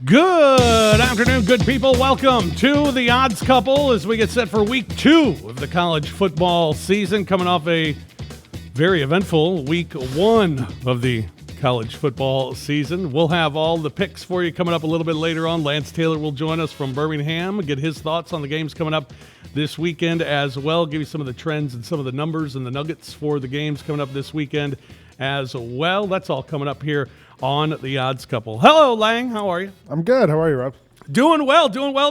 Good afternoon, good people. Welcome to the Odds Couple as we get set for week 2 of the college football season, coming off a very eventful week 1 of the college football season. We'll have all the picks for you coming up a little bit later on. Lance Taylor will join us from Birmingham, get his thoughts on the games coming up this weekend as well, give you some of the trends and some of the numbers and the nuggets for the games coming up this weekend as well. That's all coming up here on the Odds Couple. Hello, Lang. How are you? I'm good. How are you, Rob? Doing well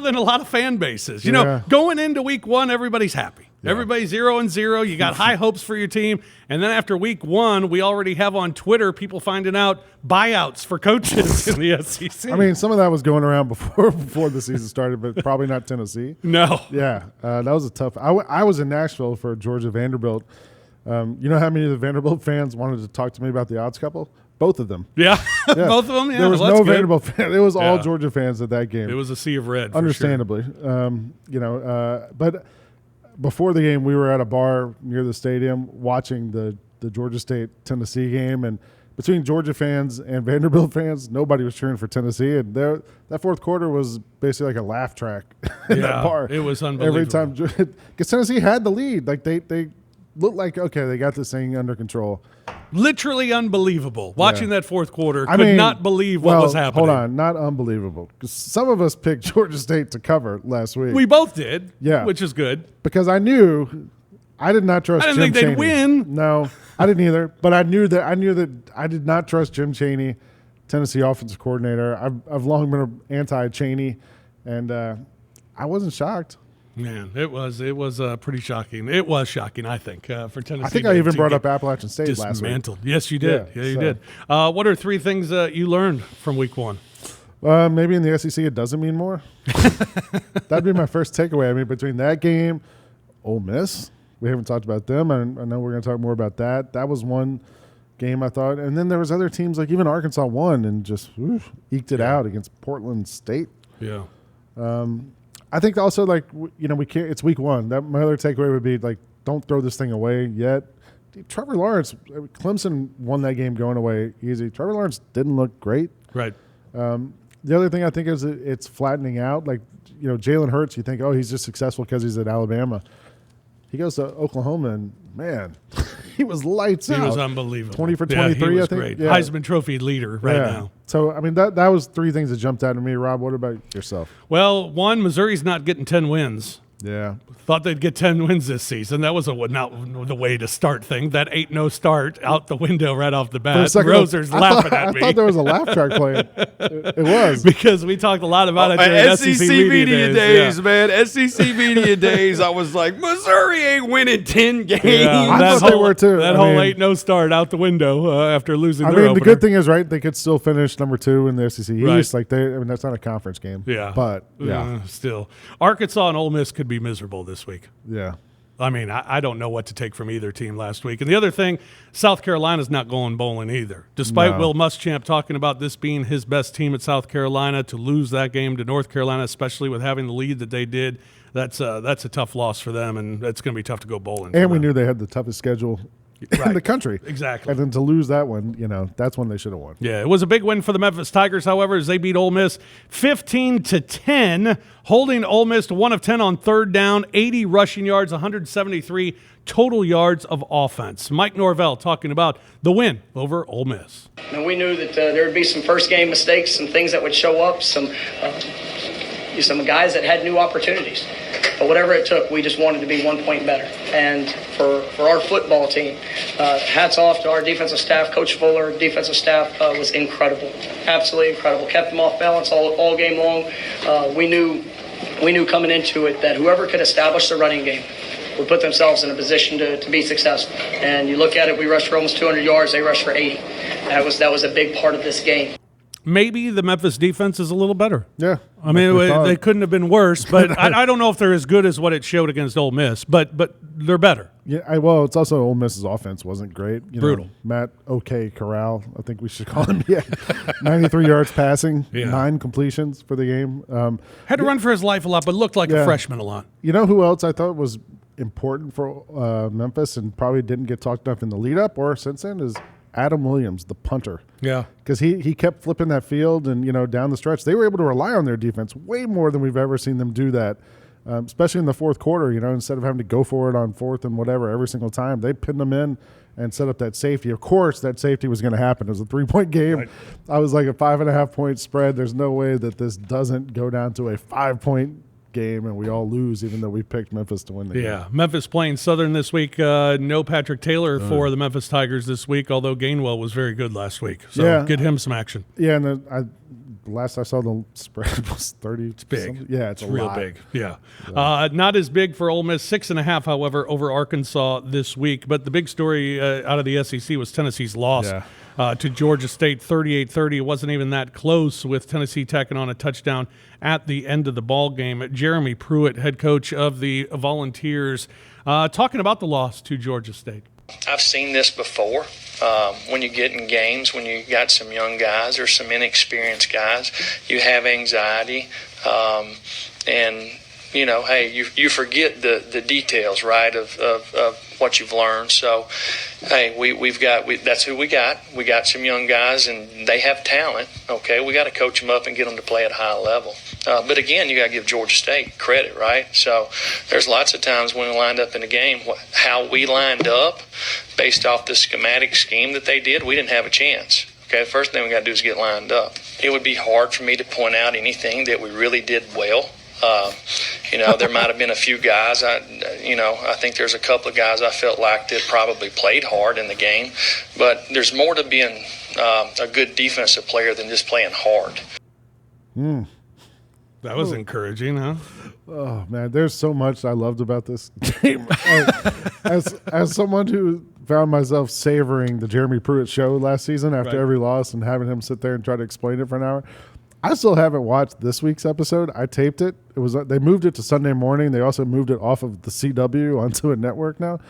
in a lot of fan bases. You know, going into week 1, everybody's happy. Yeah. Everybody's 0-0. You got high hopes for your team. And then after week 1, we already have on Twitter people finding out buyouts for coaches in the SEC. I mean, some of that was going around before the season started, but probably not Tennessee. No. Yeah, that was a tough. I was in Nashville for Georgia Vanderbilt. You know how many of the Vanderbilt fans wanted to talk to me about the Odds Couple? Both of them. Yeah. Both of them? Yeah. There was no Vanderbilt fan. It was all Georgia fans at that game. It was a sea of red, understandably. Sure. But before the game, we were at a bar near the stadium watching the Georgia State-Tennessee game, and between Georgia fans and Vanderbilt fans, nobody was cheering for Tennessee, and that fourth quarter was basically like a laugh track in that bar. It was unbelievable. Every time, because Tennessee had the lead. Like they looked like, okay, they got this thing under control. Literally unbelievable. Watching that fourth quarter, could not believe what was happening. Hold on, not unbelievable. Because some of us picked Georgia State to cover last week. We both did, which is good. Because I knew I did not trust Jim Chaney. I didn't think they'd win. No, I didn't either. But I knew that I did not trust Jim Chaney, Tennessee offensive coordinator. I've long been anti-Chaney, and I wasn't shocked. Man, it was pretty shocking. It was shocking, I think, for Tennessee. I think I even brought up Appalachian State last week. Dismantled. Yes, you did. Yeah, you did. What are 3 things you learned from week 1? Maybe in the SEC it doesn't mean more. That'd be my first takeaway. I mean, between that game, Ole Miss, we haven't talked about them. I know we're going to talk more about that. That was one game, I thought. And then there was other teams, like even Arkansas won and just eked it out against Portland State. Yeah. I think also, like, we can't. It's week 1. My other takeaway would be, like, don't throw this thing away yet. Trevor Lawrence, Clemson won that game going away easy. Trevor Lawrence didn't look great. Right. The other thing I think is it's flattening out. Like, Jalen Hurts, you think, oh, he's just successful because he's at Alabama. He goes to Oklahoma, and, man, he was lights out. He was unbelievable. 20 for 23, I think. Great. Yeah. Heisman Trophy leader now. So, I mean, that was 3 things that jumped out at me. Rob, what about yourself? Well, 1, Missouri's not getting 10 wins. Yeah. Thought they'd get 10 wins this season. That was not the way to start things. That 8-0 start out the window right off the bat. Roser's laughing at me. I thought there was a laugh track playing. It was. Because we talked a lot about it during SEC media days, man. SEC media days, I was like, Missouri ain't winning 10 games. Yeah, I thought they were too. That whole 8-0 start out the window after losing their opener. The good thing is, right, they could still finish number 2 in the SEC East. Right. Like that's not a conference game. Yeah. But, still. Arkansas and Ole Miss could be miserable this week. Yeah. I mean, I don't know what to take from either team last week. And the other thing, South Carolina's not going bowling either. Despite Will Muschamp talking about this being his best team at South Carolina, to lose that game to North Carolina, especially with having the lead that they did, that's a tough loss for them, and it's going to be tough to go bowling. And we knew they had the toughest schedule in the country. Exactly. And then to lose that one, that's when they should have won. Yeah, it was a big win for the Memphis Tigers, however, as they beat Ole Miss 15-10, holding Ole Miss to 1 of 10 on third down, 80 rushing yards, 173 total yards of offense. Mike Norvell talking about the win over Ole Miss. And we knew that there would be some first game mistakes, some things that would show up, some guys that had new opportunities. But whatever it took, we just wanted to be 1 point better. And for our football team, hats off to our defensive staff. Coach Fuller, defensive staff was incredible, absolutely incredible. Kept them off balance all game long. We knew coming into it that whoever could establish the running game would put themselves in a position to be successful. And you look at it, we rushed for almost 200 yards. They rushed for 80. That was a big part of this game. Maybe the Memphis defense is a little better. Yeah. I mean, they couldn't have been worse, but I don't know if they're as good as what it showed against Ole Miss, but they're better. Yeah, well, it's also Ole Miss's offense wasn't great. Brutal. Matt Corral, I think we should call him. Yeah, 93 yards passing, 9 completions for the game. Had to run for his life a lot, but looked like a freshman a lot. You know who else I thought was important for Memphis and probably didn't get talked enough in the lead-up or since then is Adam Williams, the punter. Yeah. Because he kept flipping that field and, down the stretch. They were able to rely on their defense way more than we've ever seen them do that, especially in the fourth quarter, instead of having to go for it on fourth and whatever every single time. They pinned them in and set up that safety. Of course, that safety was going to happen. It was a 3-point game. Right. I was like a 5.5-point spread. There's no way that this doesn't go down to a 5-point game and we all lose, even though we picked Memphis to win the game. Yeah, Memphis playing Southern this week. No Patrick Taylor for the Memphis Tigers this week, although Gainwell was very good last week. So get him some action. Yeah, and last I saw the spread was 30. It's big. Yeah, it's real big. Yeah. Not as big for Ole Miss, 6.5, however, over Arkansas this week. But the big story out of the SEC was Tennessee's loss. Yeah. To Georgia State, 38-30. It wasn't even that close, with Tennessee tacking on a touchdown at the end of the ball game. Jeremy Pruitt, head coach of the Volunteers, talking about the loss to Georgia State. I've seen this before. When you get in games, when you got some young guys or some inexperienced guys, you have anxiety, and hey, you forget the details, right, of what you've learned. So, hey, that's who we got. We got some young guys, and they have talent. Okay, we got to coach them up and get them to play at a high level. But again, you got to give Georgia State credit, right? So, there's lots of times when we lined up in the game, how we lined up based off the schematic scheme that they did, we didn't have a chance. Okay, the first thing we got to do is get lined up. It would be hard for me to point out anything that we really did well. There might have been a few guys. I think there's a couple of guys I felt like that probably played hard in the game. But there's more to being a good defensive player than just playing hard. That was encouraging, huh? Oh man, there's so much I loved about this game. As someone who found myself savoring the Jeremy Pruitt show last season after every loss and having him sit there and try to explain it for an hour. I still haven't watched this week's episode. I taped it. They moved it to Sunday morning. They also moved it off of the CW onto a network now.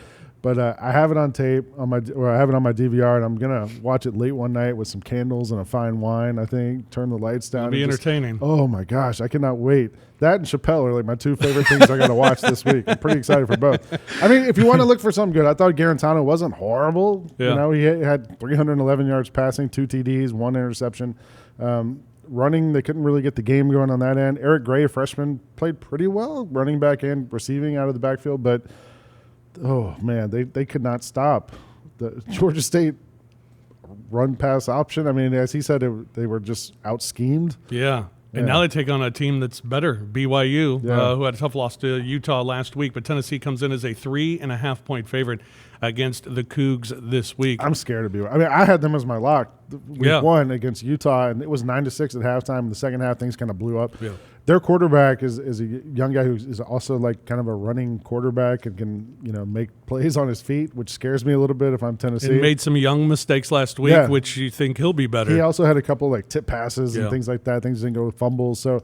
But I have it on tape I have it on my DVR, and I'm gonna watch it late one night with some candles and a fine wine. I think turn the lights down. It'll be entertaining. Oh my gosh, I cannot wait. That and Chappelle are like my two favorite things I got to watch this week. I'm pretty excited for both. I mean, if you want to look for something good, I thought Garantano wasn't horrible. Yeah. He had 311 yards passing, 2 TDs, 1 interception. Running, they couldn't really get the game going on that end. Eric Gray, a freshman, played pretty well, running back and receiving out of the backfield. But, oh, man, they could not stop the Georgia State run-pass option. I mean, as he said, they were just out-schemed. Yeah. And now they take on a team that's better, BYU, who had a tough loss to Utah last week. But Tennessee comes in as a 3.5-point favorite against the Cougs this week. I'm scared of BYU. I mean, I had them as my lock week one against Utah, and it was 9-6 at halftime. In the second half, things kind of blew up. Yeah. Their quarterback is a young guy who is also like kind of a running quarterback and can make plays on his feet, which scares me a little bit if I'm Tennessee. And made some young mistakes last week, which you think he'll be better. He also had a couple like tip passes and things like that. Things didn't go with fumbles. So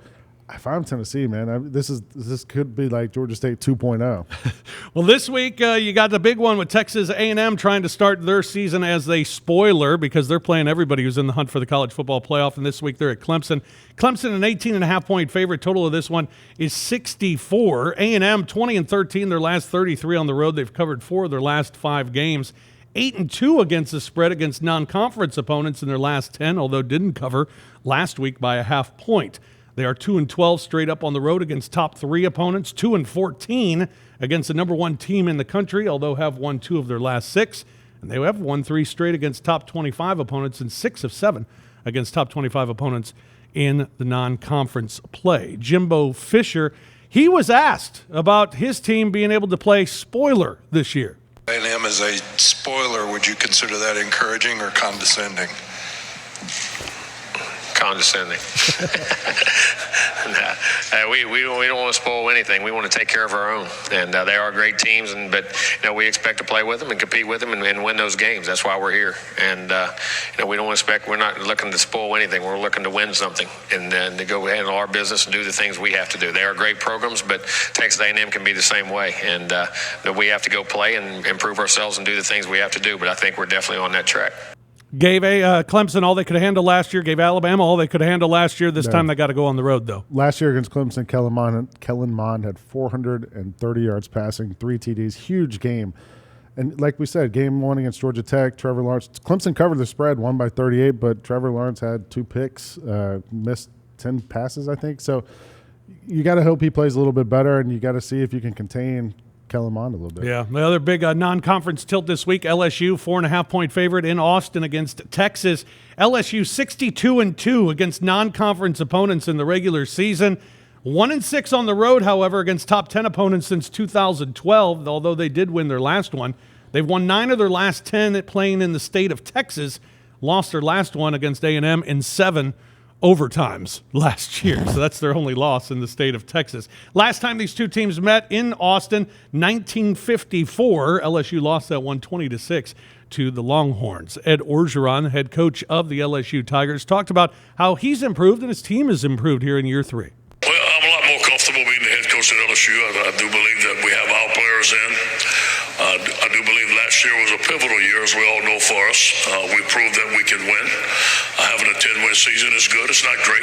if I'm Tennessee, man, this could be like Georgia State 2.0. Well, this week you got the big one with Texas A&M trying to start their season as a spoiler because they're playing everybody who's in the hunt for the college football playoff. And this week they're at Clemson. Clemson, an 18.5-point favorite. Total of this one is 64. A&M 20-13, their last 33 on the road. They've covered 4 of their last 5 games. 8-2 against the spread against non-conference opponents in their last 10, although didn't cover last week by a half point. They are 2-12 straight up on the road against top 3 opponents, 2-14 against the number 1 team in the country, although have won 2 of their last 6. And they have won 3 straight against top 25 opponents and 6 of 7 against top 25 opponents in the non-conference play. Jimbo Fisher, he was asked about his team being able to play spoiler this year. A&M as a spoiler, would you consider that encouraging or condescending? Condescending. We don't want to spoil anything. We want to take care of our own, and they are great teams. But we expect to play with them and compete with them and win those games. That's why we're here. And we don't expect. We're not looking to spoil anything. We're looking to win something and to go handle our business and do the things we have to do. They are great programs, but Texas A&M can be the same way. And we have to go play and improve ourselves and do the things we have to do. But I think we're definitely on that track. Gave Clemson all they could handle last year. Gave Alabama all they could handle last year. This time they got to go on the road, though. Last year against Clemson, Kellen Mond had 430 yards passing, 3 TDs. Huge game. And like we said, game 1 against Georgia Tech, Trevor Lawrence. Clemson covered the spread, won by 38, but Trevor Lawrence had 2 picks, missed 10 passes, I think. So you got to hope he plays a little bit better, and you got to see if you can contain Kellen Mond a little bit. Yeah, the other big non-conference tilt this week, LSU, 4.5-point favorite in Austin against Texas. LSU 62-2 against non-conference opponents in the regular season. 1-6 on the road, however, against top 10 opponents since 2012, although they did win their last one. They've won 9 of their last 10 playing in the state of Texas, lost their last one against A&M in 7 overtimes last year. So that's their only loss in the state of Texas. Last time these two teams met in Austin, 1954, LSU lost that one 20-6 to the Longhorns. Ed Orgeron, head coach of the LSU Tigers, talked about how he's improved and his team has improved here in year 3. Well, I'm a lot more comfortable being the head coach at LSU. I do believe that we have our players in. I do believe last year was a pivotal year, as we all know, for us. We proved that we can win. Having a 10-win season is good. It's not great.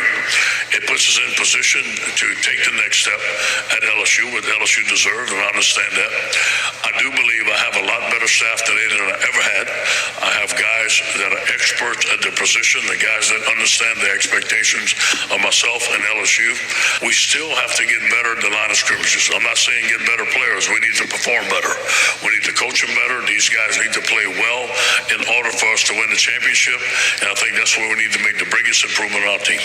It puts us in position to take the next step at LSU, what LSU deserves, and I understand that. I do believe I have a lot better staff today than I ever had. I have guys that are experts at their position, the guys that understand the expectations of myself and LSU. We still have to get better at the line of scrimmages. I'm not saying get better players. We need to perform better. We need to coach them better. These guys need to play well in order for us to win the championship, and I think that's where we need to make the biggest improvement on our team.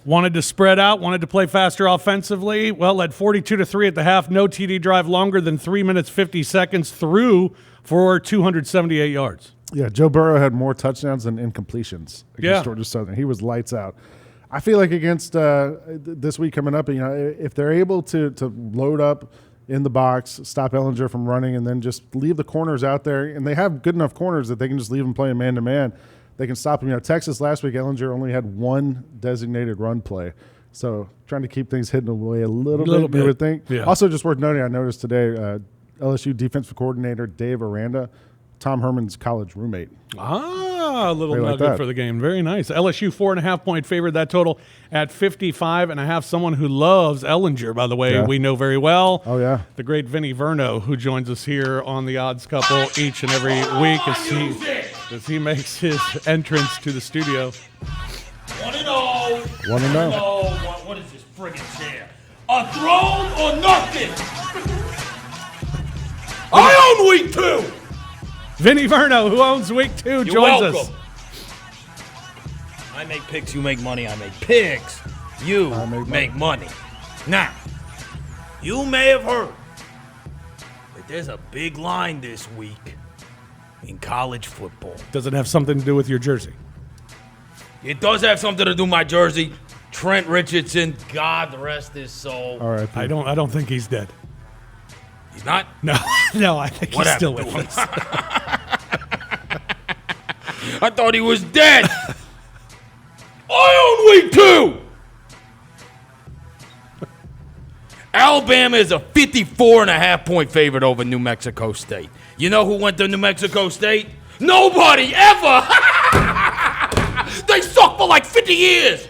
Wanted to spread out, wanted to play faster offensively. Well, led 42-3 at the half. No TD drive longer than 3 minutes 50 seconds. Threw for 278 yards. Yeah, Joe Burrow had more touchdowns than incompletions against Yeah. Georgia Southern. He was lights out. I feel like against this week coming up, if they're able to load up in the box, stop Ellinger from running, and then just leave the corners out there, and they have good enough corners that they can just leave them playing man-to-man, they can stop him. Texas last week, Ellinger only had 1 designated run play. So trying to keep things hidden away a little bit, you would think. Yeah. Also, just worth noting, I noticed today, LSU defensive coordinator Dave Aranda, Tom Herman's college roommate. A little Way like nugget that. for the game. Very nice. LSU 4.5-point favorite. That total at 55.5. Someone who loves Ellinger, by the way, Yeah. we know very well. Oh, yeah. The great Vinny Verno, who joins us here on the Odds Couple each and every week as he makes his entrance to the studio. 1-0. 1-0. What is this friggin' chair? A throne or nothing? I own week 2. Vinny Verno, who owns week 2, You're joins welcome. us. I make picks, you make money. I make picks, you I make make money. Now, you may have heard that there's a big line this week in college football. Does it have something to do with your jersey? It does have something to do with my jersey. Trent Richardson, God rest his soul. All right. I don't think he's dead. He's not? No, I think What he's still happened with to us. I thought he was dead. I own week 2. Alabama is a 54.5-point favorite over New Mexico State. You know who went to New Mexico State? Nobody ever. They sucked for like 50 years.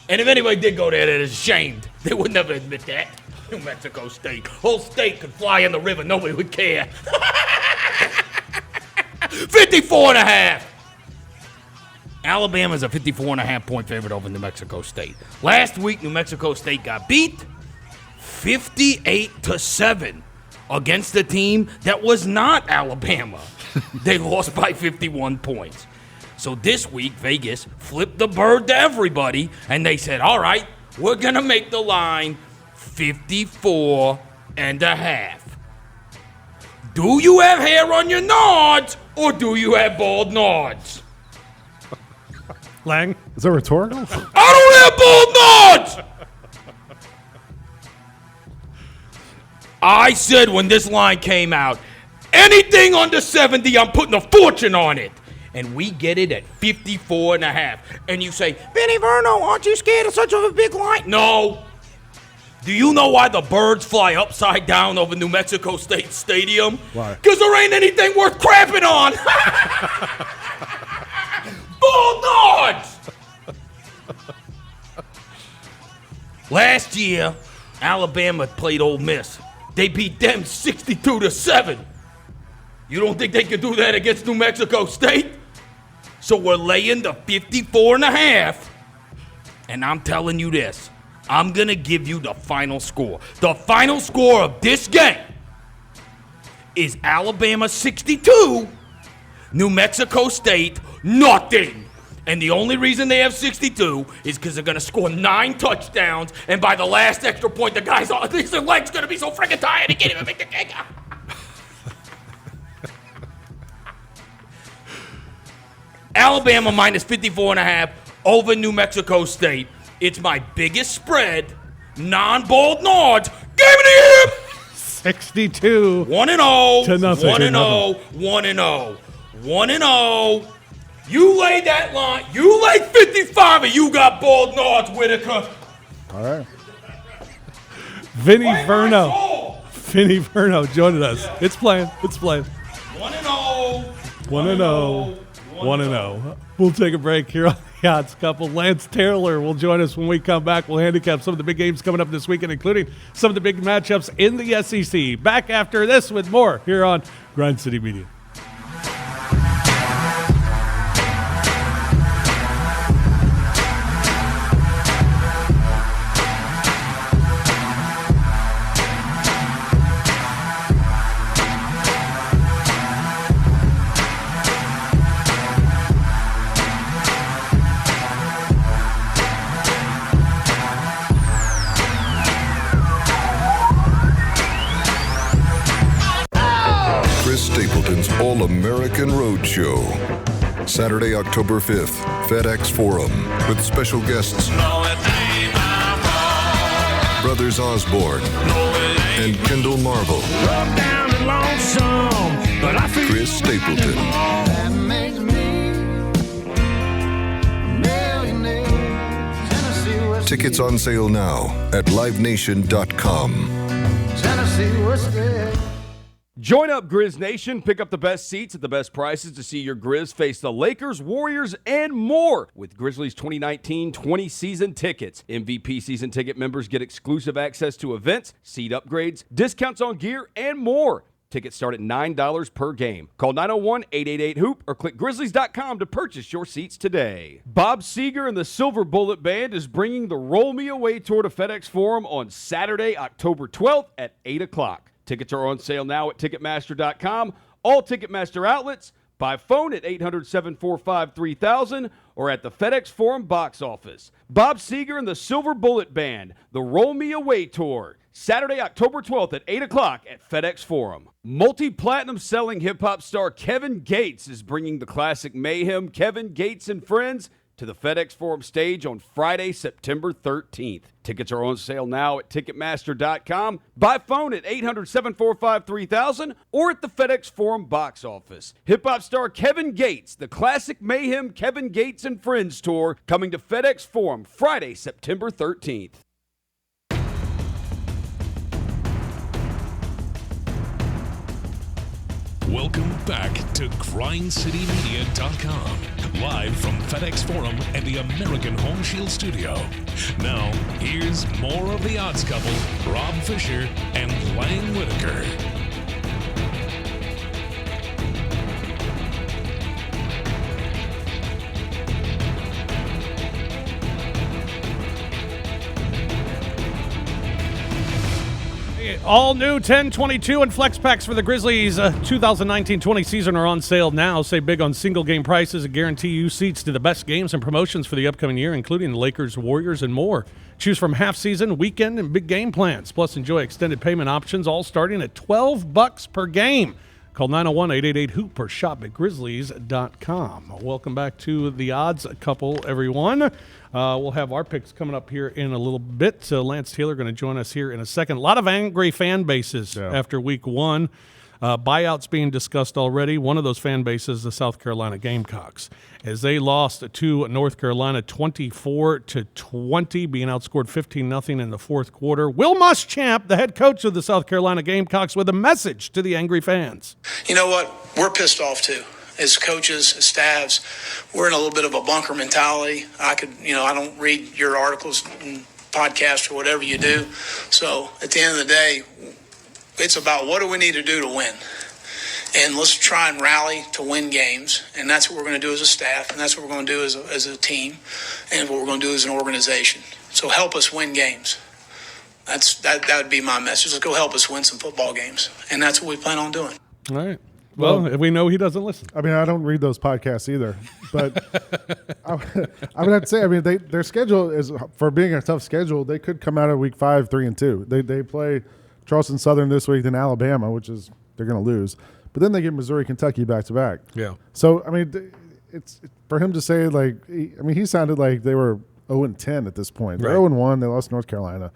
And if anybody did go there, they're ashamed. They would never admit that. New Mexico State. Whole state could fly in the river. Nobody would care. 54.5. Alabama's a 54.5-point favorite over New Mexico State. Last week, New Mexico State got beat 58-7 against a team that was not Alabama. They lost by 51 points. So this week, Vegas flipped the bird to everybody, and they said, all right, we're going to make the line 54.5. Do you have hair on your nods, or do you have bald nods? Lang? Is that rhetorical? I don't have bald nods! I said when this line came out, anything under 70, I'm putting a fortune on it. And we get it at 54.5. And you say, Vinny Verno, aren't you scared of such a big line? No. Do you know why the birds fly upside down over New Mexico State Stadium? Why? Because there ain't anything worth crapping on. Bald nods! Last year, Alabama played Ole Miss They beat them 62-7. You don't think they can do that against New Mexico State? So we're laying the 54.5. And I'm telling you this. I'm going to give you the final score. The final score of this game is Alabama 62, New Mexico State nothing. And the only reason they have 62 is because they're going to score 9 touchdowns. And by the last extra point, the guy's his leg's going to be so freaking tired he can't even make the kick. Alabama minus 54.5 over New Mexico State. It's my biggest spread. Non-bold Nords. Give it to him! 62 1-0 to nothing. 1-0 1-0 1-0. You laid that line. You laid 55 and you got bold Nords, Whitaker. All right. Vinny Verno joining us. It's playing. 1-0 1-0 1-0. We'll take a break here on the Odds Couple. Lance Taylor will join us when we come back. We'll handicap some of the big games coming up this weekend, including some of the big matchups in the SEC. Back after this with more here on Grind City Media. All-American Roadshow. Saturday, October 5th, FedEx Forum, with special guests Brothers Osborne and Kendall Marvel. Chris Stapleton. Tickets on sale now at livenation.com. Join up, Grizz Nation. Pick up the best seats at the best prices to see your Grizz face the Lakers, Warriors, and more with Grizzlies 2019-20 season tickets. MVP season ticket members get exclusive access to events, seat upgrades, discounts on gear, and more. Tickets start at $9 per game. Call 901-888-HOOP or click Grizzlies.com to purchase your seats today. Bob Seger and the Silver Bullet Band is bringing the Roll Me Away Tour to FedEx Forum on Saturday, October 12th at 8 o'clock. Tickets are on sale now at Ticketmaster.com, all Ticketmaster outlets, by phone at 800-745-3000, or at the FedEx Forum box office. Bob Seger and the Silver Bullet Band, the Roll Me Away Tour, Saturday, October 12th at 8 o'clock at FedEx Forum. Multi-platinum selling hip-hop star Kevin Gates is bringing the classic Mayhem, Kevin Gates and Friends, to the FedEx Forum stage on Friday, September 13th. Tickets are on sale now at Ticketmaster.com, by phone at 800-745-3000, or at the FedEx Forum box office. Hip-hop star Kevin Gates, the classic Mayhem Kevin Gates and Friends tour, coming to FedEx Forum Friday, September 13th. Welcome back to GrindCityMedia.com, live from FedEx Forum and the American Home Shield Studio. Now, here's more of the Odds Couple, Rob Fischer and Lang Whitaker. All new 10-22 and flex packs for the Grizzlies 2019-20 season are on sale now. Save big on single game prices and guarantee you seats to the best games and promotions for the upcoming year, including the Lakers, Warriors, and more. Choose from half season, weekend, and big game plans. Plus, enjoy extended payment options, all starting at $12 per game. Call 901-888-HOOP or shop at Grizzlies.com. Welcome back to the Odds Couple, everyone. We'll have our picks coming up here in a little bit. Lance Taylor going to join us here in a second. A lot of angry fan bases after week one. Buyouts being discussed already. One of those fan bases, the South Carolina Gamecocks, as they lost to North Carolina 24-20, being outscored 15-0 in the fourth quarter. Will Muschamp, the head coach of the South Carolina Gamecocks, with a message to the angry fans. You know what? We're pissed off too. As coaches, as staffs, we're in a little bit of a bunker mentality. I don't read your articles and podcasts or whatever you do. So at the end of the day, It's about what do we need to do to win. And let's try and rally to win games. And that's what we're going to do as a staff. And that's what we're going to do as a team. And what we're going to do as an organization. So help us win games. That would be my message. Let's go help us win some football games. And that's what we plan on doing. All right. Well, we know he doesn't listen. I mean, I don't read those podcasts either. But I would have to say, I mean, their schedule is, for being a tough schedule, they could come out of week 5 3-2. They play Charleston Southern this week, then Alabama, which is they're going to lose. But then they get Missouri, Kentucky back to back. Yeah. So I mean, it's for him to say he sounded like they were 0-10 at this point. They're 0-1. They lost North Carolina.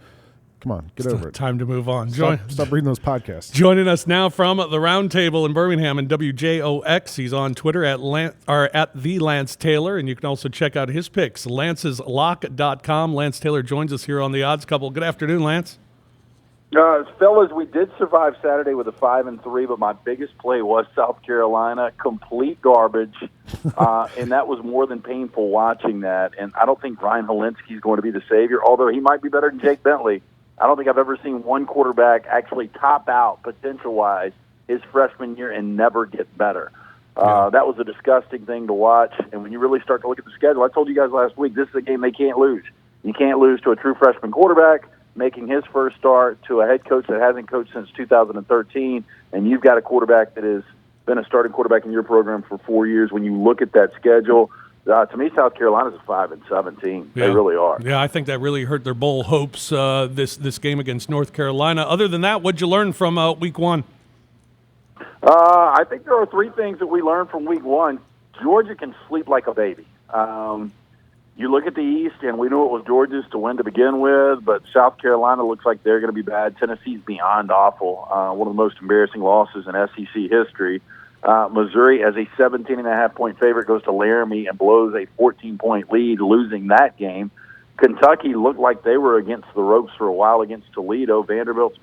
Come on, get over it. Time to move on. Stop reading those podcasts. Joining us now from the Round Table in Birmingham and WJOX. He's on Twitter at the Lance Taylor, and you can also check out his picks, lanceslock.com. Lance Taylor joins us here on the Odds Couple. Good afternoon, Lance. Fellas, we did survive Saturday with a 5-3, but my biggest play was South Carolina, complete garbage, and that was more than painful watching that. And I don't think Ryan Helinski is going to be the savior, although he might be better than Jake Bentley. I don't think I've ever seen one quarterback actually top out potential-wise his freshman year and never get better. That was a disgusting thing to watch. And when you really start to look at the schedule, I told you guys last week, this is a game they can't lose. You can't lose to a true freshman quarterback making his first start, to a head coach that hasn't coached since 2013, and you've got a quarterback that has been a starting quarterback in your program for 4 years. When you look at that schedule, to me, South Carolina's a 5-17. Yeah. They really are. Yeah, I think that really hurt their bowl hopes, this game against North Carolina. Other than that, what'd you learn from week 1? I think there are 3 things that we learned from week 1. Georgia can sleep like a baby. You look at the East, and we knew it was Georgia's to win to begin with, but South Carolina looks like they're going to be bad. Tennessee's beyond awful, one of the most embarrassing losses in SEC history. Missouri, as a 17.5-point favorite, goes to Laramie and blows a 14-point lead, losing that game. Kentucky looked like they were against the ropes for a while against Toledo. Vanderbilt's.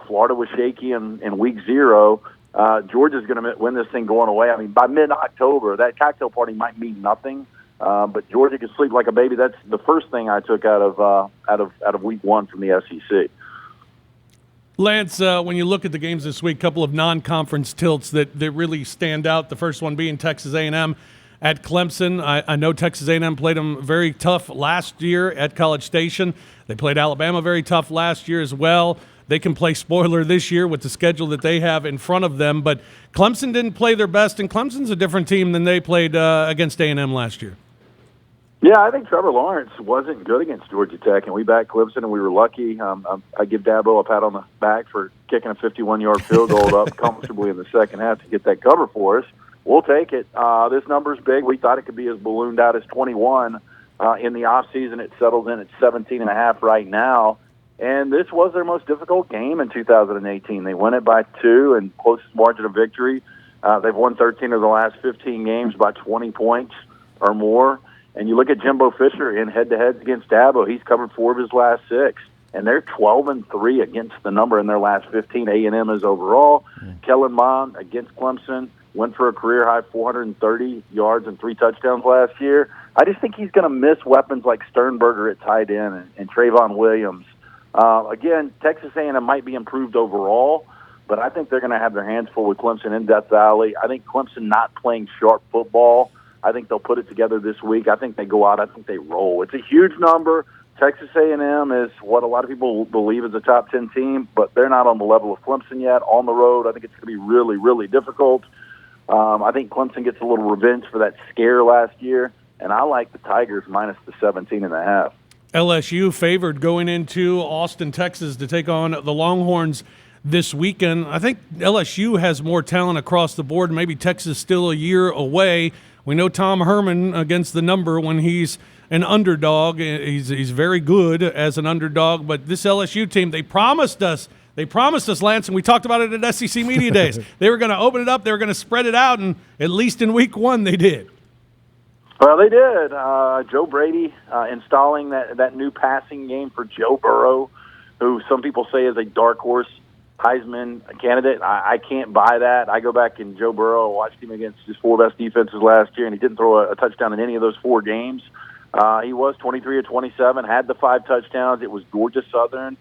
Florida was shaky in week 0. Georgia's going to win this thing going away. I mean, by mid-October, that cocktail party might mean nothing. But Georgia can sleep like a baby. That's the first thing I took out of week 1 from the SEC. Lance, when you look at the games this week, a couple of non-conference tilts that really stand out. The first one being Texas A&M at Clemson. I know Texas A&M played them very tough last year at College Station. They played Alabama very tough last year as well. They can play spoiler this year with the schedule that they have in front of them. But Clemson didn't play their best, and Clemson's a different team than they played against A&M last year. Yeah, I think Trevor Lawrence wasn't good against Georgia Tech, and we backed Clemson, and we were lucky. I give Dabo a pat on the back for kicking a 51-yard field goal up comfortably in the second half to get that cover for us. We'll take it. This number's big. We thought it could be as ballooned out as 21. In the offseason, it settles in at 17.5 right now. And this was their most difficult game in 2018. They won it by 2 and closest margin of victory. They've won 13 of the last 15 games by 20 points or more. And you look at Jimbo Fisher in head-to-heads against Dabo. He's covered 4 of his last 6. And they're 12-3 against the number in their last 15. A&M is overall. Kellen Mond against Clemson went for a career-high 430 yards and 3 touchdowns last year. I just think he's going to miss weapons like Sternberger at tight end and Trayvon Williams. Again, Texas A&M might be improved overall, but I think they're going to have their hands full with Clemson in Death Valley. I think Clemson not playing sharp football. I think they'll put it together this week. I think they go out. I think they roll. It's a huge number. Texas A&M is what a lot of people believe is a top 10 team, but they're not on the level of Clemson yet. On the road, I think it's going to be really, really difficult. I think Clemson gets a little revenge for that scare last year, and I like the Tigers minus the 17.5. LSU favored going into Austin, Texas to take on the Longhorns this weekend. I think LSU has more talent across the board. Maybe Texas still a year away. We know Tom Herman against the number when he's an underdog. He's very good as an underdog. But this LSU team, they promised us, Lance, and we talked about it at SEC Media Days. They were going to open it up. They were going to spread it out, and at least in week 1 they did. Well, they did. Joe Brady installing that new passing game for Joe Burrow, who some people say is a dark horse Heisman candidate. I can't buy that. I go back and Joe Burrow, watched him against his 4 best defenses last year, and he didn't throw a touchdown in any of those 4 games. He was 23 of 27, had the 5 touchdowns. It was Georgia Southern.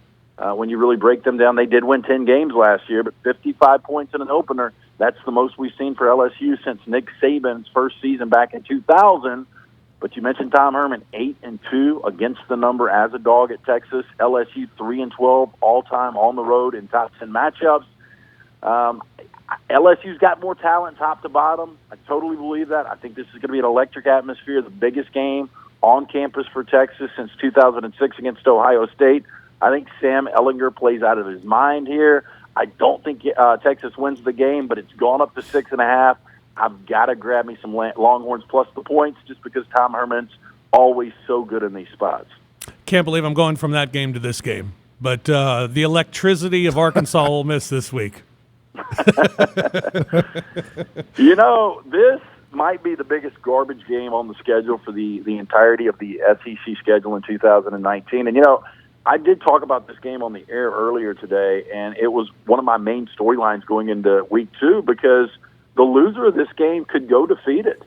when you really break them down, they did win 10 games last year, but 55 points in an opener, that's the most we've seen for LSU since Nick Saban's first season back in 2000. But you mentioned Tom Herman, 8-2 against the number as a dog at Texas. LSU 3-12 all-time on the road in top 10 matchups. LSU's got more talent top to bottom. I totally believe that. I think this is going to be an electric atmosphere, the biggest game on campus for Texas since 2006 against Ohio State. I think Sam Ehlinger plays out of his mind here. I don't think Texas wins the game, but it's gone up to 6.5. I've got to grab me some Longhorns plus the points just because Tom Herman's always so good in these spots. Can't believe I'm going from that game to this game. But the electricity of Arkansas Ole Miss this week. You know, this might be the biggest garbage game on the schedule for the entirety of the SEC schedule in 2019. And, you know, I did talk about this game on the air earlier today, and it was one of my main storylines going into week 2 because the loser of this game could go defeated.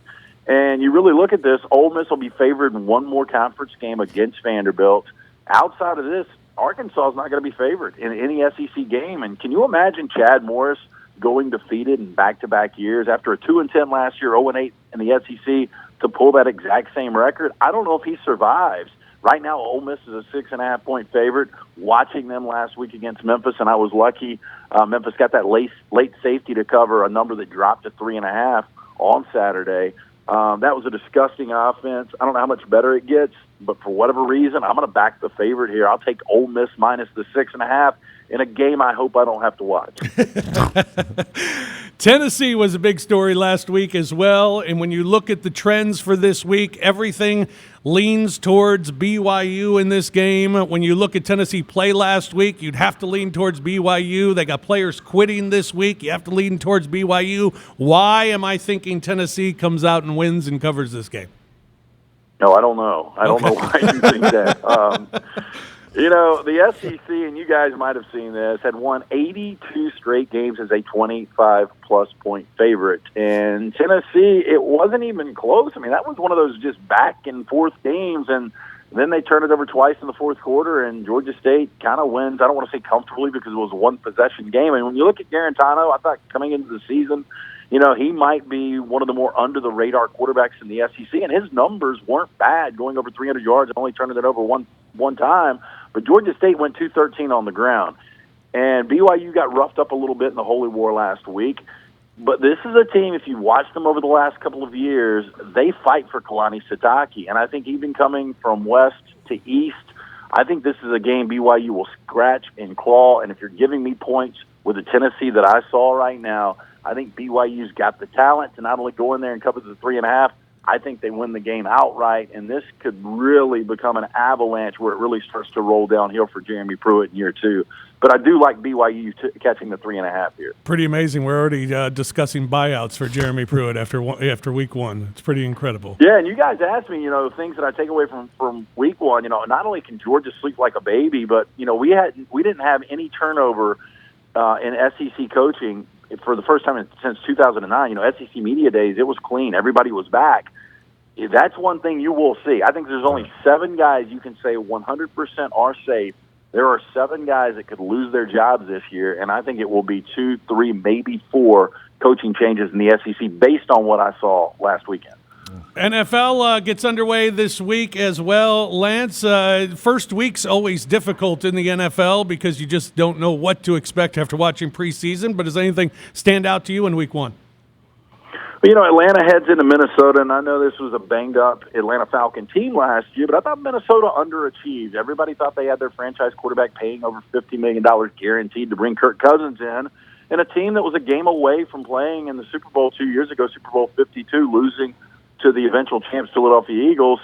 And you really look at this, Ole Miss will be favored in one more conference game against Vanderbilt. Outside of this, Arkansas is not going to be favored in any SEC game. And can you imagine Chad Morris going defeated in back-to-back years after a 2-10 last year, 0-8 in the SEC to pull that exact same record? I don't know if he survives. Right now, Ole Miss is a 6.5-point favorite. Watching them last week against Memphis, and I was lucky. Memphis got that late safety to cover a number that dropped to 3.5 on Saturday. That was a disgusting offense. I don't know how much better it gets, but for whatever reason, I'm going to back the favorite here. I'll take Ole Miss minus the 6.5 in a game I hope I don't have to watch. Tennessee was a big story last week as well, and when you look at the trends for this week, everything leans towards BYU in this game. When you look at Tennessee play last week, you'd have to lean towards BYU. They got players quitting this week. You have to lean towards BYU. Why am I thinking Tennessee comes out and wins and covers this game? No, I don't know. I don't know why you think that. You know, the SEC, and you guys might have seen this, had won 82 straight games as a 25-plus point favorite. And Tennessee, it wasn't even close. I mean, that was one of those just back-and-forth games, and then they turned it over twice in the fourth quarter, and Georgia State kind of wins. I don't want to say comfortably because it was a one-possession game. And when you look at Garantano, I thought coming into the season, you know, he might be one of the more under-the-radar quarterbacks in the SEC, and his numbers weren't bad, going over 300 yards and only turning it over one time. But Georgia State went 213 on the ground. And BYU got roughed up a little bit in the Holy War last week. But this is a team, if you watch them over the last couple of years, they fight for Kalani Sitake. And I think even coming from west to east, I think this is a game BYU will scratch and claw. And if you're giving me points with the Tennessee that I saw right now, I think BYU's got the talent to not only go in there and cover the 3.5, I think they win the game outright, and this could really become an avalanche where it really starts to roll downhill for Jeremy Pruitt in year 2. But I do like BYU catching the 3.5 here. Pretty amazing. We're already discussing buyouts for Jeremy Pruitt after week 1. It's pretty incredible. Yeah, and you guys asked me, you know, things that I take away from week 1. You know, not only can Georgia sleep like a baby, but you know, we didn't have any turnover in SEC coaching for the first time since 2009. You know, SEC Media Days, it was clean. Everybody was back. That's one thing you will see. I think there's only 7 guys you can say 100% are safe. There are 7 guys that could lose their jobs this year, and I think it will be 2, 3, maybe 4 coaching changes in the SEC based on what I saw last weekend. NFL gets underway this week as well. Lance, first week's always difficult in the NFL because you just don't know what to expect after watching preseason, but does anything stand out to you in week 1? You know, Atlanta heads into Minnesota, and I know this was a banged-up Atlanta Falcon team last year, but I thought Minnesota underachieved. Everybody thought they had their franchise quarterback paying over $50 million guaranteed to bring Kirk Cousins in, and a team that was a game away from playing in the Super Bowl 2 years ago, Super Bowl 52, losing to the eventual champs Philadelphia Eagles.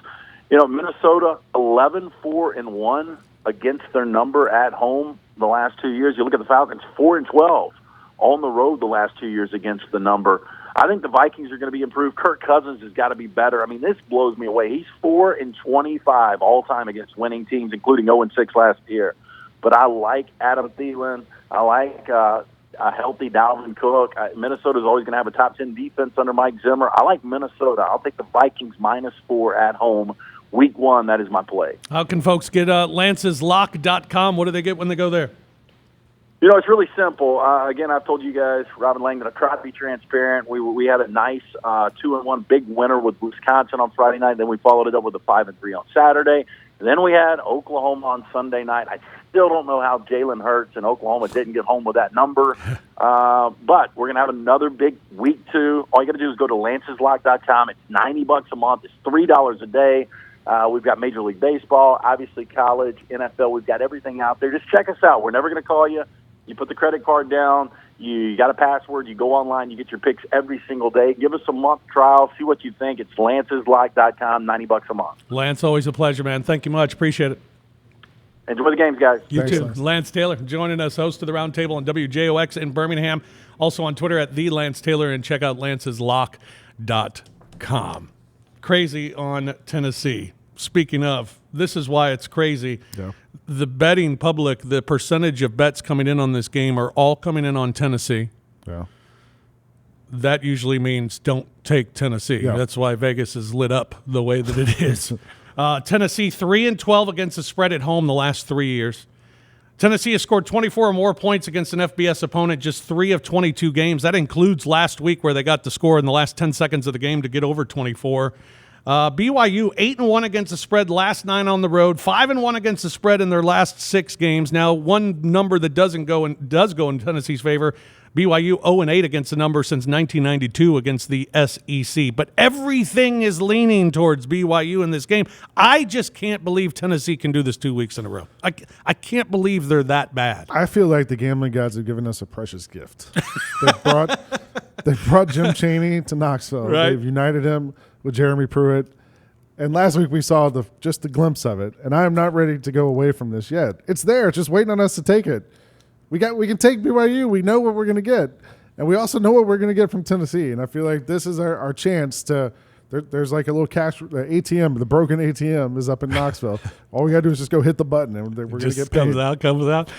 You know, Minnesota 11-4-1 against their number at home the last 2 years. You look at the Falcons, 4-12 on the road the last 2 years against the number. I think the Vikings are going to be improved. Kirk Cousins has got to be better. I mean, this blows me away. He's 4-25 all-time against winning teams, including 0-6 last year. But I like Adam Thielen. I like a healthy Dalvin Cook. Minnesota's always going to have a top 10 defense under Mike Zimmer. I like Minnesota. I'll take the Vikings -4 at home week one, that is my play. How can folks get lanceslock.com? What do they get when they go there? You know, it's really simple. Again, I've told you guys, Robin Lang, that I try to be transparent. We had a nice 2-1 big winner with Wisconsin on Friday night. Then we followed it up with a 5-3 on Saturday. And then we had Oklahoma on Sunday night. I still don't know how Jalen Hurts and Oklahoma didn't get home with that number. But we're going to have another big week 2. All you got to do is go to lanceslock.com. It's $90 a month. It's $3 a day. We've got Major League Baseball, obviously college, NFL. We've got everything out there. Just check us out. We're never going to call you. You put the credit card down, you got a password, you go online, you get your picks every single day. Give us a month trial, see what you think. It's lanceslock.com, $90 a month. Lance, always a pleasure, man. Thank you much. Appreciate it. Enjoy the games, guys. You Thanks, too. Lance Taylor joining us, host of the Roundtable on WJOX in Birmingham. Also on Twitter at @TheLanceTaylor, and check out lanceslock.com. Crazy on Tennessee. Speaking of, this is why it's crazy. Yeah. The betting public, the percentage of bets coming in on this game are all coming in on Tennessee. Yeah. That usually means don't take Tennessee. Yeah. That's why Vegas is lit up the way that it is. Tennessee 3-12 against the spread at home the last 3 years. Tennessee has scored 24 or more points against an FBS opponent just 3 of 22 games. That includes last week where they got the score in the last 10 seconds of the game to get over 24. BYU 8-1 against the spread last 9 on the road, 5-1 against the spread in their last 6 games. Now, one number that does go in Tennessee's favor, BYU 0-8 against the number since 1992 against the SEC. But everything is leaning towards BYU in this game. I just can't believe Tennessee can do this 2 weeks in a row. I can't believe they're that bad. I feel like the gambling gods have given us a precious gift. They brought Jim Chaney to Knoxville. Right. They've united him with Jeremy Pruitt. And last week we saw just the glimpse of it. And I am not ready to go away from this yet. It's there. It's just waiting on us to take it. We can take BYU. We know what we're going to get. And we also know what we're going to get from Tennessee. And I feel like this is our chance to there's like a little cash ATM. The broken ATM is up in Knoxville. All we got to do is just go hit the button and we're going to get paid. Comes out.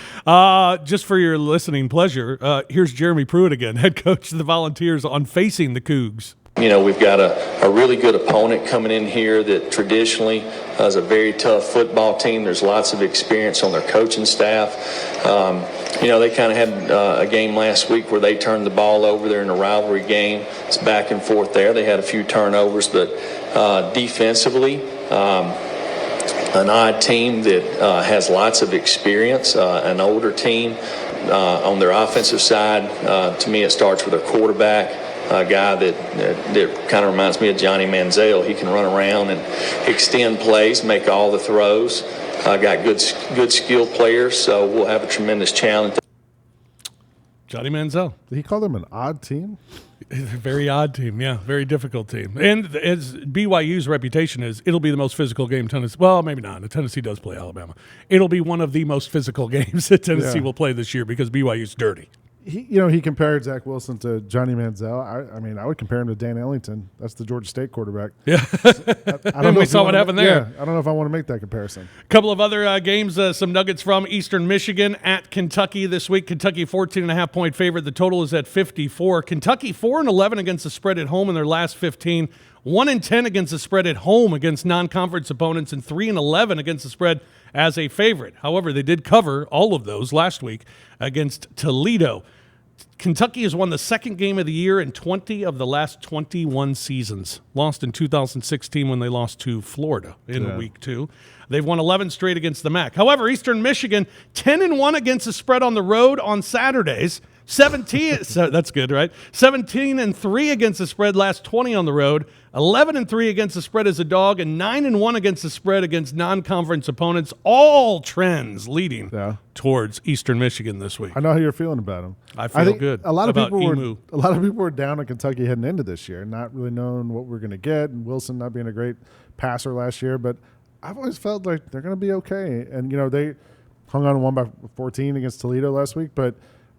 Just for your listening pleasure, here's Jeremy Pruitt again, head coach of the Volunteers on Facing the Cougs. You know, we've got a really good opponent coming in here that traditionally is a very tough football team. There's lots of experience on their coaching staff. You know, they kind of had a game last week where they turned the ball over there in a rivalry game. It's back and forth there. They had a few turnovers, but defensively, an odd team that has lots of experience, an older team. On their offensive side, to me, it starts with their quarterback. A guy that kind of reminds me of Johnny Manziel. He can run around and extend plays, make all the throws. Got good skilled players, so we'll have a tremendous challenge. Johnny Manziel. Did he call them an odd team? Very odd team, yeah. Very difficult team. And as BYU's reputation is, it'll be the most physical game Tennessee. Well, maybe not. Tennessee does play Alabama. It'll be one of the most physical games that Tennessee will play this year because BYU's dirty. He compared Zach Wilson to Johnny Manziel. I mean, I would compare him to Dan Ellington. That's the Georgia State quarterback. Yeah. I don't know we saw what happened there. Yeah, I don't know if I want to make that comparison. A couple of other games, some nuggets from Eastern Michigan at Kentucky this week. Kentucky 14.5-point favorite. The total is at 54. Kentucky 4-11 against the spread at home in their last 15. 1-10 against the spread at home against non-conference opponents, and 3-11 against the spread as a favorite. However, they did cover all of those last week against Toledo. Kentucky has won the second game of the year in 20 of the last 21 seasons. Lost in 2016 when they lost to Florida in week 2. They've won 11 straight against the MAC. However, Eastern Michigan 10-1 against the spread on the road on Saturdays. 17 so that's good, right? 17-3 against the spread last 20 on the road. 11-3 against the spread as a dog, and 9-1 against the spread against non-conference opponents. All trends leading towards Eastern Michigan this week. I know how you're feeling about them. I feel good. A lot of about people were down on Kentucky heading into this year, not really knowing what we're going to get, and Wilson not being a great passer last year. But I've always felt like they're going to be okay. And they hung on and won by 14 against Toledo last week, but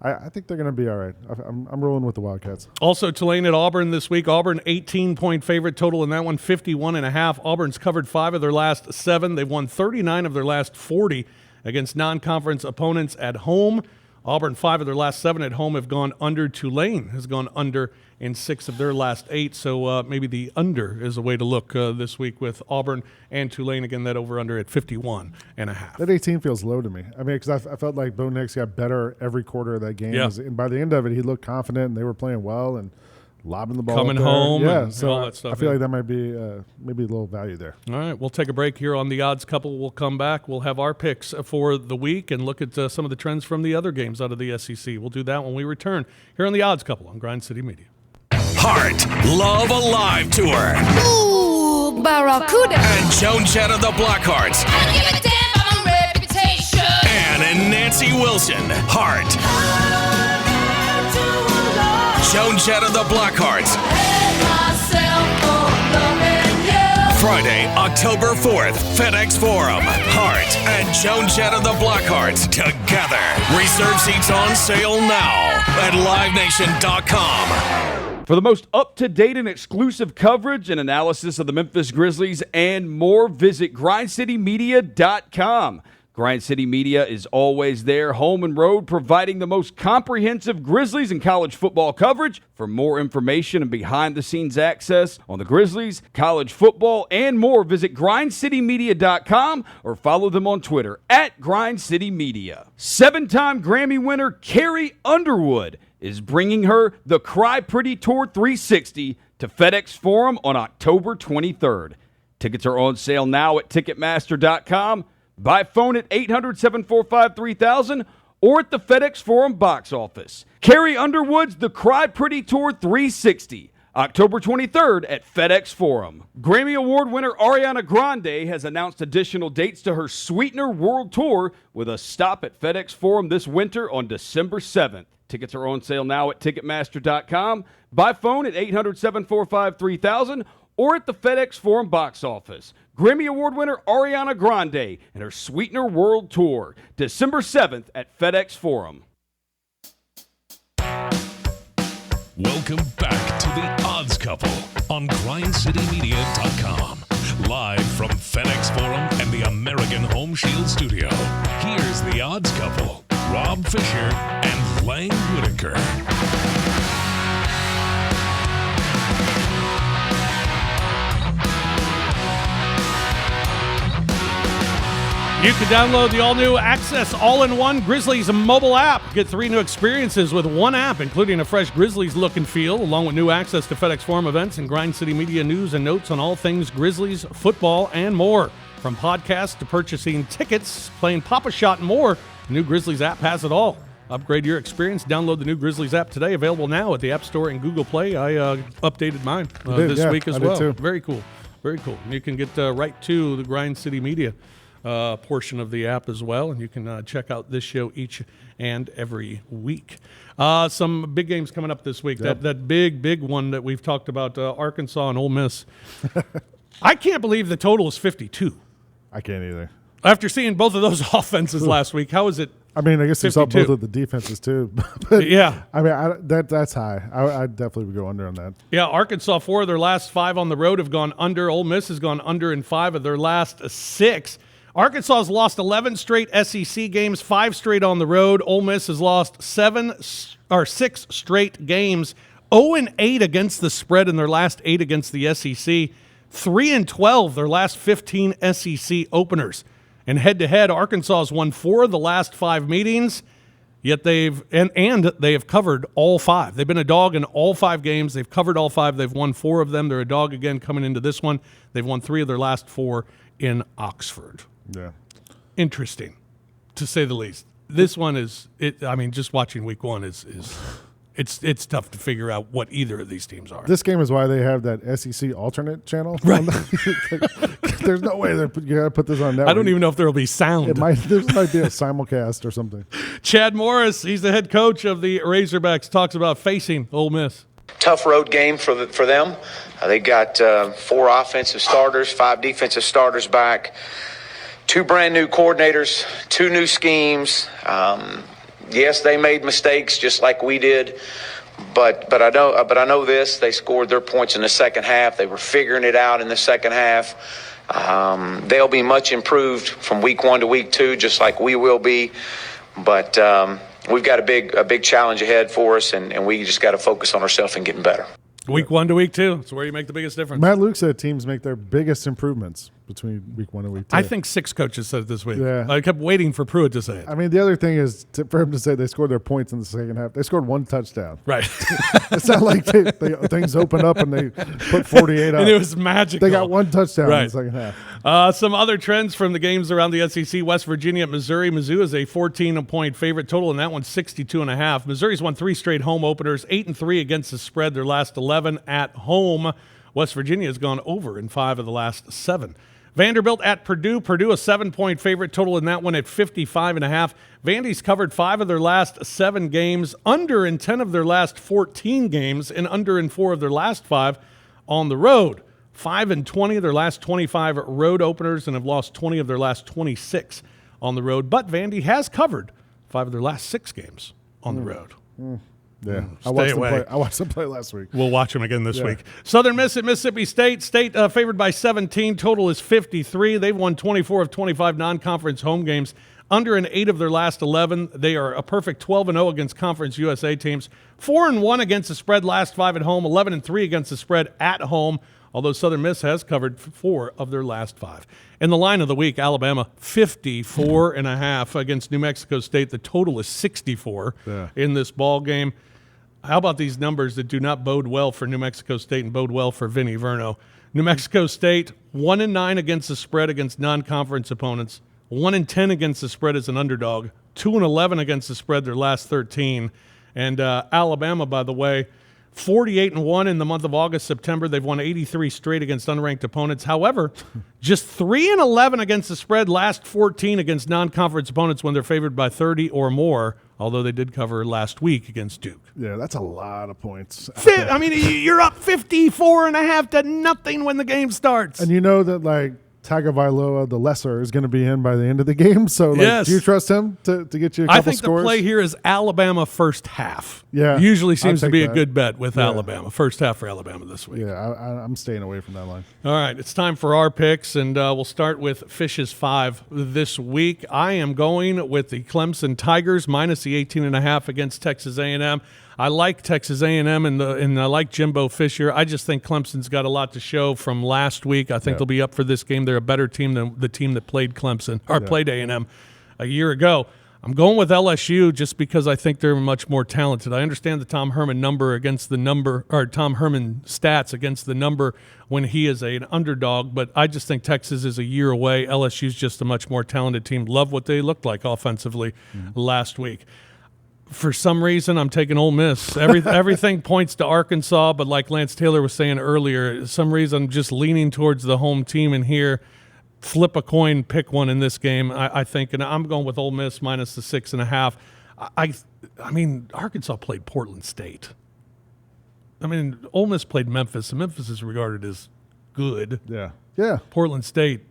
I think they're going to be all right. I'm rolling with the Wildcats. Also, Tulane at Auburn this week. Auburn 18-point favorite, total in that one 51.5. Auburn's covered 5 of their last 7. They've won 39 of their last 40 against non-conference opponents at home. Auburn, 5 of their last 7 at home have gone under. Tulane has gone under in 6 of their last 8. So maybe the under is a way to look this week with Auburn and Tulane. Again, that over-under at 51.5. That 18 feels low to me. I mean, because I felt like Bo Nix got better every quarter of that game. Yeah. And by the end of it, he looked confident, and they were playing well and lobbing the ball coming up there. home, yeah. and So all that stuff. I feel like that might be maybe a little value there. All right, we'll take a break here on the Odds Couple. We'll come back. We'll have our picks for the week and look at some of the trends from the other games out of the SEC. We'll do that when we return here on the Odds Couple on Grind City Media. Heart Love Alive Tour. Ooh, Barracuda. And Joan Jett of the Blackhearts. I don't give a damn about my reputation. And Nancy Wilson. Heart. Joan Jett of the Blackhearts. Friday, October 4th, FedEx Forum. Heart and Joan Jett of the Blackhearts together. Reserve seats on sale now at LiveNation.com. For the most up-to-date and exclusive coverage and analysis of the Memphis Grizzlies and more, visit GrindCityMedia.com. Grind City Media is always there, home and road, providing the most comprehensive Grizzlies and college football coverage. For more information and behind-the-scenes access on the Grizzlies, college football, and more, visit GrindCityMedia.com or follow them on Twitter at GrindCityMedia. 7-time Grammy winner Carrie Underwood is bringing her The Cry Pretty Tour 360 to FedEx Forum on October 23rd. Tickets are on sale now at Ticketmaster.com. By phone at 800-745-3000 or at the FedEx Forum box office. Carrie Underwood's The Cry Pretty Tour 360, October 23rd at FedEx Forum. Grammy Award winner Ariana Grande has announced additional dates to her Sweetener World Tour with a stop at FedEx Forum this winter on December 7th. Tickets are on sale now at Ticketmaster.com. By phone at 800-745-3000 or at the FedEx Forum box office. Grammy Award winner Ariana Grande and her Sweetener World Tour, December 7th at FedEx Forum. Welcome back to the Odds Couple on GrindCityMedia.com. Live from FedEx Forum and the American Home Shield Studio. Here's the Odds Couple, Rob Fischer and Lang Whitaker. You can download the all-new Access All-in-One Grizzlies mobile app. Get 3 new experiences with one app, including a fresh Grizzlies look and feel, along with new access to FedEx Forum events and Grind City Media news and notes on all things Grizzlies, football, and more. From podcasts to purchasing tickets, playing Pop-A-Shot, and more, the new Grizzlies app has it all. Upgrade your experience. Download the new Grizzlies app today. Available now at the App Store and Google Play. I updated mine this week as well. Very cool. Very cool. You can get right to the Grind City Media portion of the app as well, and you can check out this show each and every week. Some big games coming up this week. Yep. That big one that we've talked about, Arkansas and Ole Miss. I can't believe the total is 52. I can't either. After seeing both of those offenses last week, how is it? I mean, I guess 52? you saw both of the defenses too. But yeah. I mean, that's high. I definitely would go under on that. Yeah, Arkansas, 4 of their last 5 on the road have gone under. Ole Miss has gone under in 5 of their last 6. Arkansas has lost 11 straight SEC games, 5 straight on the road. Ole Miss has lost 6 straight games, 0-8 against the spread in their last 8 against the SEC, 3-12 their last 15 SEC openers. And head-to-head, Arkansas has won 4 of the last 5 meetings, yet they have covered all 5. They've been a dog in all 5 games. They've covered all 5. They've won 4 of them. They're a dog again coming into this one. They've won 3 of their last 4 in Oxford. Yeah. Interesting, to say the least. This one is, just watching week 1 is it's tough to figure out what either of these teams are. This game is why they have that SEC alternate channel. Right. There's no way you got to put this on network. I don't even know if there will be sound. There might be a simulcast or something. Chad Morris, he's the head coach of the Razorbacks, talks about facing Ole Miss. Tough road game for them. They got 4 offensive starters, 5 defensive starters back, 2 brand new coordinators, 2 new schemes. Yes, they made mistakes just like we did, but I know this. They scored their points in the second half. They were figuring it out in the second half. They'll be much improved from week 1 to week 2, just like we will be. But we've got a big challenge ahead for us, and we just got to focus on ourselves and getting better. Week 1 to week 2. It's where you make the biggest difference. Matt Luke said teams make their biggest improvements between week 1 and week 2. I think 6 coaches said it this week. Yeah. I kept waiting for Pruitt to say it. I mean, the other thing is for him to say they scored their points in the second half. They scored 1 touchdown. Right. It's not like things opened up and they put 48 up. And it was magical. They got 1 touchdown right. in the second half. Some other trends from the games around the SEC. West Virginia at Missouri. Mizzou is a 14-point favorite. Total in that one, 62.5. Missouri's won 3 straight home openers, 8-3 against the spread. Their last 11 at home. West Virginia has gone over in 5 of the last 7. Vanderbilt at Purdue. Purdue a 7-point favorite. Total in that one at 55.5. Vandy's covered 5 of their last 7 games, under in 10 of their last 14 games, and under in 4 of their last 5 on the road. 5-20 of their last 25 road openers, and have lost 20 of their last 26 on the road. But Vandy has covered 5 of their last 6 games on the road. Yeah, I watched them play last week. We'll watch them again this week. Southern Miss at Mississippi State. State favored by 17. Total is 53. They've won 24 of 25 non-conference home games. Under in 8 of their last 11. They are a perfect 12-0 against Conference USA teams. 4-1 against the spread last 5 at home. 11-3 against the spread at home. Although Southern Miss has covered 4 of their last 5. In the line of the week, Alabama 54.5 against New Mexico State. The total is 64 in this ball game. How about these numbers that do not bode well for New Mexico State and bode well for Vinny Verno? New Mexico State 1-9 against the spread against non-conference opponents. 1-10 against the spread as an underdog. 2-11 against the spread their last 13. And Alabama, by the way, 48-1 in the month of August, September. They've won 83 straight against unranked opponents. However, just 3-11 against the spread, last 14 against non-conference opponents when they're favored by 30 or more, although they did cover last week against Duke. Yeah, that's a lot of points. I mean, you're up 54.5 to nothing when the game starts. And you know that, like, Tagovailoa, the lesser, is going to be in by the end of the game. So, like, yes. Do you trust him to get you a couple I think scores? the play here is Alabama first half. Yeah, usually seems to be that. a good bet with Alabama. First half for Alabama this week. Yeah, I'm staying away from that line. All right, it's time for our picks, and we'll start with Fish's 5 this week. I am going with the Clemson Tigers minus the 18.5 against Texas A&M. I like Texas A&M and I like Jimbo Fisher. I just think Clemson's got a lot to show from last week. I think they'll be up for this game. They're a better team than the team that played Clemson or played A&M a year ago. I'm going with LSU just because I think they're much more talented. I understand the Tom Herman number against the number, or Tom Herman stats against the number when he is an underdog, but I just think Texas is a year away. LSU's just a much more talented team. Love what they looked like offensively last week. For some reason, I'm taking Ole Miss. Everything points to Arkansas, but like Lance Taylor was saying earlier, some reason I'm just leaning towards the home team in here. Flip a coin, pick one in this game, I think, and I'm going with Ole Miss minus the 6.5. I mean, Arkansas played Portland State. I mean, Ole Miss played Memphis, and Memphis is regarded as good. Yeah. Portland State,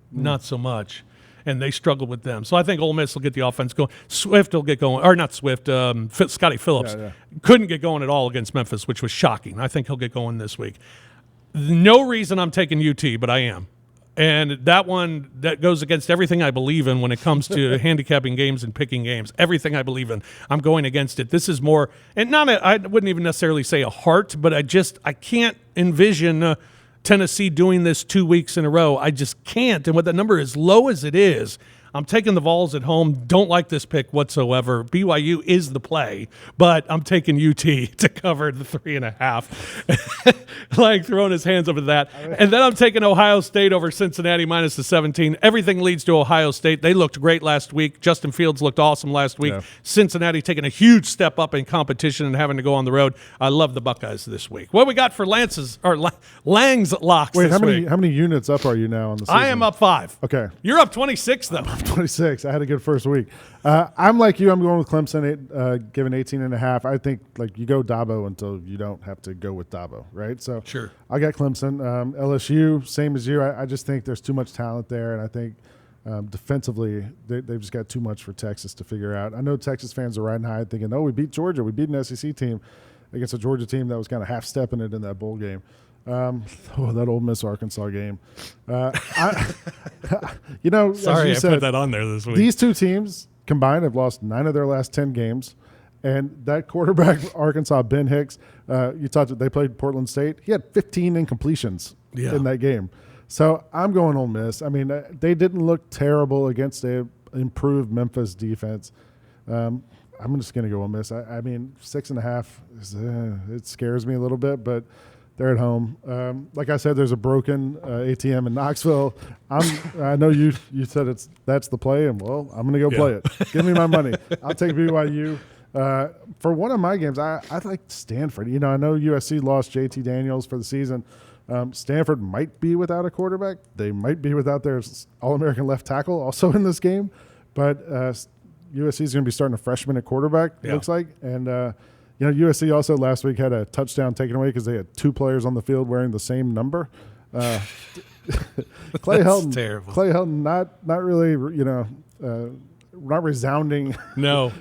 not so much. And they struggled with them. So I think Ole Miss will get the offense going. Swift will get going. Or not Swift, Scotty Phillips. Couldn't get going at all against Memphis, which was shocking. I think he'll get going this week. No reason I'm taking UT, but I am. And that one, that goes against everything I believe in when it comes to handicapping games and picking games. Everything I believe in, I'm going against it. This is more, and I wouldn't even necessarily say a heart, but I can't envision Tennessee doing this 2 weeks in a row. I just can't. And with the number as low as it is, I'm taking the Vols at home. Don't like this pick whatsoever. BYU is the play, but I'm taking UT to cover the 3.5. Like throwing his hands over that. And then I'm taking Ohio State over Cincinnati minus the 17. Everything leads to Ohio State. They looked great last week. Justin Fields looked awesome last week. Yeah. Cincinnati taking a huge step up in competition and having to go on the road. I love the Buckeyes this week. What we got for Lang's locks Wait, this week? How many units up are you now on the season? I am up 5. Okay. You're up 26, though. 26. I had a good first week. I'm like you. I'm going with Clemson, given 18.5. I think like you go Dabo until you don't have to go with Dabo, right? So sure. I got Clemson. LSU, same as you. I just think there's too much talent there, and I think defensively they've just got too much for Texas to figure out. I know Texas fans are riding high thinking, oh, we beat Georgia. We beat an SEC team against a Georgia team that was kind of half-stepping it in that bowl game. That Ole Miss Arkansas game. Sorry, as you I said, put that on there this week. These two teams combined have lost 9 of their last 10 games. And that quarterback, Arkansas, Ben Hicks, they played Portland State. He had 15 incompletions in that game. So I'm going Ole Miss. I mean, they didn't look terrible against a improved Memphis defense. I'm just going to go Ole Miss. I mean, 6.5, it scares me a little bit, but they're at home. Like I said, there's a broken ATM in Knoxville. I know you said that's the play, and, well, I'm going to go play it. Give me my money. I'll take BYU. For one of my games, I like Stanford. I know USC lost JT Daniels for the season. Stanford might be without a quarterback. They might be without their All-American left tackle also in this game. But USC is going to be starting a freshman at quarterback, it looks like. And, USC also last week had a touchdown taken away because they had 2 players on the field wearing the same number. Clay Helton, terrible. Clay Helton, not really, not resounding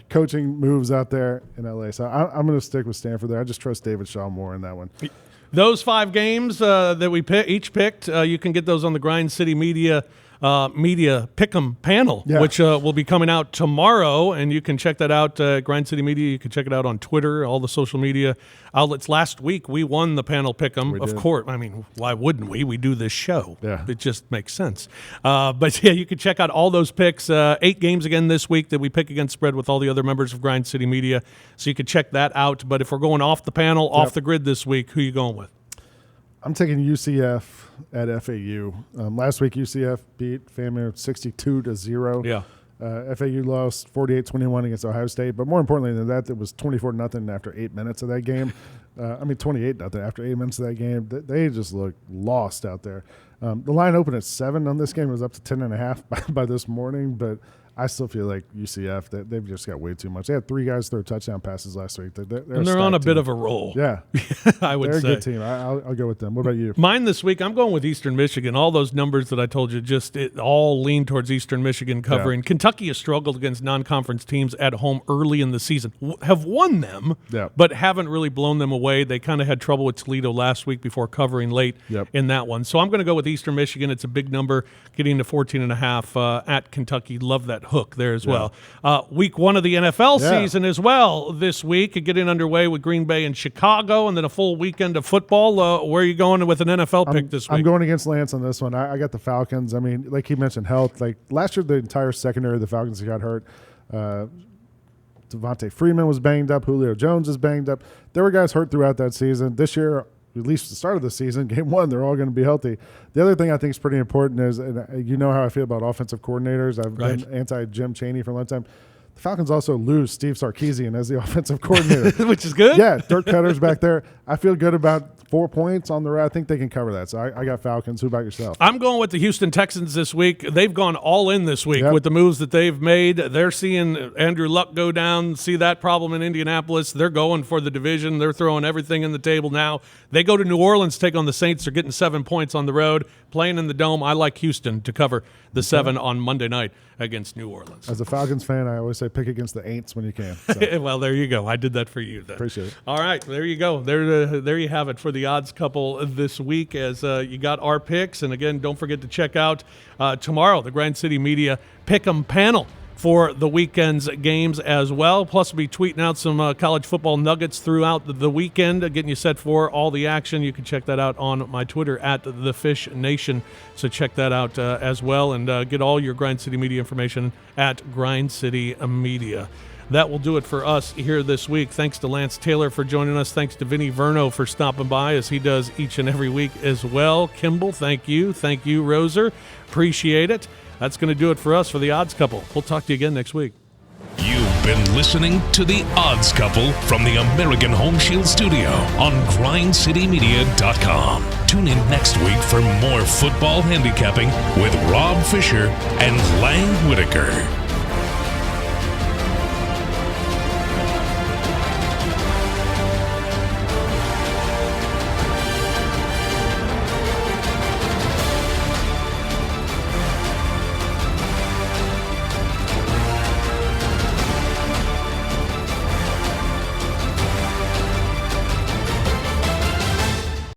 coaching moves out there in LA. So I'm going to stick with Stanford there. I just trust David Shaw more in that one. Those 5 games that we each picked, you can get those on the Grind City Media Pick'em panel, which will be coming out tomorrow, and you can check that out. Grind City Media, you can check it out on Twitter, all the social media outlets. Last week we won the panel Pick'em, of course. I mean, why wouldn't we? We do this show. It just makes sense. But yeah, you can check out all those picks. 8 games again this week that we pick against spread with all the other members of Grind City Media, so you can check that out. But if we're going off the panel, off the grid this week, who are you going with? I'm taking UCF at FAU. Last week, UCF beat FAMU 62-0. Yeah. FAU lost 48-21 against Ohio State. But more importantly than that, it was 24-0 after 8 minutes of that game. 28-0 after 8 minutes of that game. They just looked lost out there. The line opened at 7 on this game. It was up to 10.5 by this morning. But I still feel like UCF, they've just got way too much. They had 3 guys throw touchdown passes last week. They're on a bit of a roll. Yeah. I would say. They're a good team. I'll go with them. What about you? Mine this week, I'm going with Eastern Michigan. All those numbers that I told you, it all lean towards Eastern Michigan covering. Kentucky has struggled against non-conference teams at home early in the season. Have won them, but haven't really blown them away. They kind of had trouble with Toledo last week before covering late in that one. So I'm going to go with Eastern Michigan. It's a big number, getting to 14.5 at Kentucky. Love that hook there as well. Week 1 of the NFL season as well this week, getting underway with Green Bay and Chicago, and then a full weekend of football. Where are you going with an NFL pick this week? I'm going against Lance on this one. I got the Falcons. I mean, like he mentioned, health. Like last year, the entire secondary of the Falcons got hurt. Devontae Freeman was banged up. Julio Jones is banged up. There were guys hurt throughout that season. This year, at least the start of the season, game 1, they're all going to be healthy. The other thing I think is pretty important is, and you know how I feel about offensive coordinators. I've been anti-Jim Chaney for a long time. The Falcons also lose Steve Sarkisian as the offensive coordinator. Which is good. Yeah, Dirk Cutter's back there. I feel good about 4 points on the road. I think they can cover that. So I got Falcons. Who about yourself? I'm going with the Houston Texans this week. They've gone all in this week with the moves that they've made. They're seeing Andrew Luck go down, see that problem in Indianapolis. They're going for the division. They're throwing everything in the table now. They go to New Orleans, take on the Saints. They're getting 7 points on the road, playing in the Dome. I like Houston to cover the 7 on Monday night against New Orleans. As a Falcons fan, I always say pick against the Aints when you can. So. Well, there you go. I did that for you then. Appreciate it. All right, there you go. There you have it for the odds couple this week as you got our picks. And again, don't forget to check out tomorrow the Grind City Media Pick'em panel for the weekend's games as well. Plus, we'll be tweeting out some college football nuggets throughout the weekend, getting you set for all the action. You can check that out on my Twitter at The Fish Nation. So check that out as well, and get all your Grind City Media information at Grind City Media. That will do it for us here this week. Thanks to Lance Taylor for joining us. Thanks to Vinny Verno for stopping by, as he does each and every week as well. Kimball, thank you. Thank you, Roser. Appreciate it. That's going to do it for us for the Odds Couple. We'll talk to you again next week. You've been listening to the Odds Couple from the American Home Shield Studio on GrindCityMedia.com. Tune in next week for more football handicapping with Rob Fischer and Lang Whitaker.